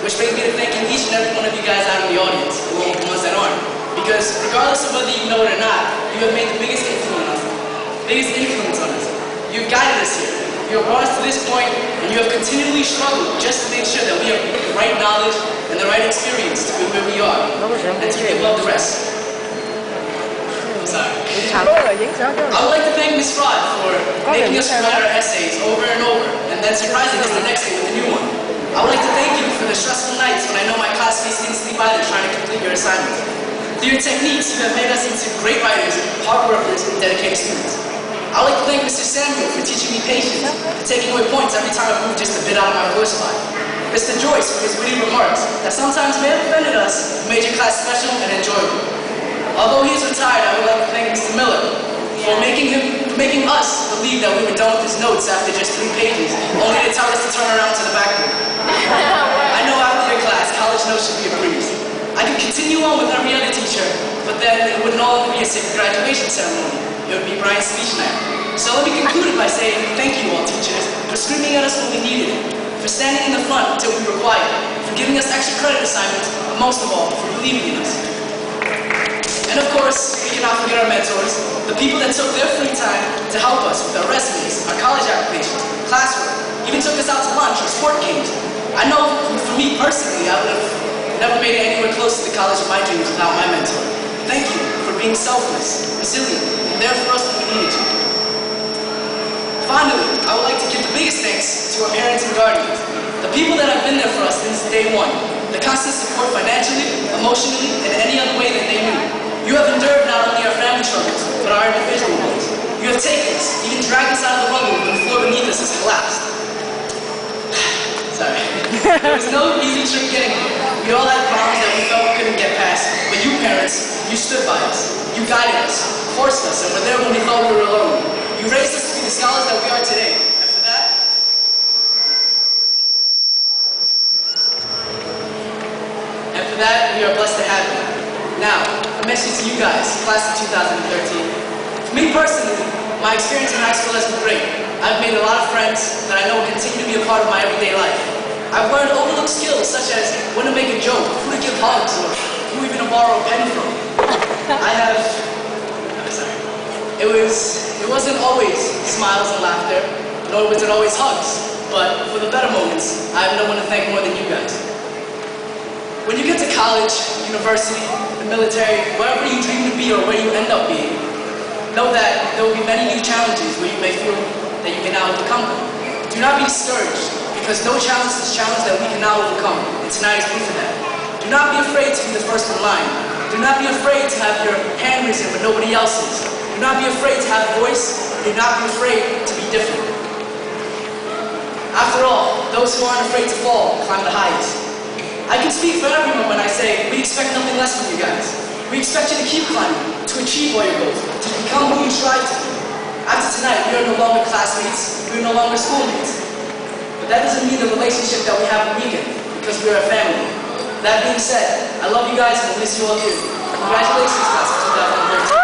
which brings me to thanking each and every one of you guys out in the audience, along with the ones that aren't. Because regardless of whether you know it or not, you have made the biggest influence on us. You've guided us here. You have brought us to this point, and you have continually struggled just to make sure that we have the right knowledge and the right experience to be where we are, and to give love the rest. I'm sorry. I would like to thank Ms. Fraud for making us write our essays over and over, and then surprising us the next day with a new one. I would like to thank you for the stressful nights when I know my classmates didn't sleep either trying to complete your assignments. Through your techniques, you have made us into great writers, hard workers, and dedicated students. I would like to thank Mr. Samuel for teaching me patience, for taking away points every time I moved just a bit out of my voice line. Mr. Joyce for his witty remarks that sometimes may have offended us, but made your class special and enjoyable. Although he is retired, I would like to thank Mr. Miller for making us believe that we were done with his notes after just 3 pages, only to tell us to turn around to the backboard. I know after your class, college notes should be a breeze. I could continue on with every other teacher, but then it would no longer be a sacred graduation ceremony. It would be Brian's speech night. So let me conclude by saying thank you all teachers for screaming at us when we needed it, for standing in the front until we were quiet, for giving us extra credit assignments, but most of all, for believing in us. And of course, we cannot forget our mentors, the people that took their free time to help us with our resumes, our college applications, classwork, even took us out to lunch or sport games. I know for me personally, I would have never made it anywhere close to the college of my dreams without my mentor. Thank you for being selfless, resilient, and there for us when we needed you. Finally, I would like to give the biggest thanks to our parents and guardians, the people that have been there for us since day one, the constant support financially, emotionally, and any other way that they knew. You have endured not only our family struggles, but our individual ones. You have taken us, even dragged us out of the rubble when the floor beneath us has collapsed. Sorry. There was no easy trip getting here. We all had problems that we felt we couldn't get past, but you parents, you stood by us. You guided us, forced us, and were there when we thought we were alone. You raised us to be the scholars that we are today. And for that, we are blessed to have you. Now, a message to you guys, class of 2013. For me personally, my experience in high school has been great. I've made a lot of friends that I know will continue to be a part of my everyday life. I've learned overlooked skills such as when to make a joke, who to give hugs, or who even to borrow a pen from. It wasn't always smiles and laughter, nor was it always hugs. But for the better moments, I have no one to thank more than you guys. When you get to college, university, the military, wherever you dream to be or where you end up being, know that there will be many new challenges where you may feel that you can now overcome them. Do not be discouraged, because no challenge is a challenge that we can now overcome, and tonight is proof of that. Do not be afraid to be the first in line. Do not be afraid to have your hand risen when nobody else is. Do not be afraid to have a voice. Do not be afraid to be different. After all, those who aren't afraid to fall climb the highest. I can speak for everyone when I say we expect nothing less from you guys. We expect you to keep climbing, to achieve all your goals, to become who you strive to be. After tonight, we are no longer classmates, we are no longer schoolmates. But that doesn't mean the relationship that we have weakened, because we are a family. That being said, I love you guys and I miss you all dearly. Congratulations, class of 2013.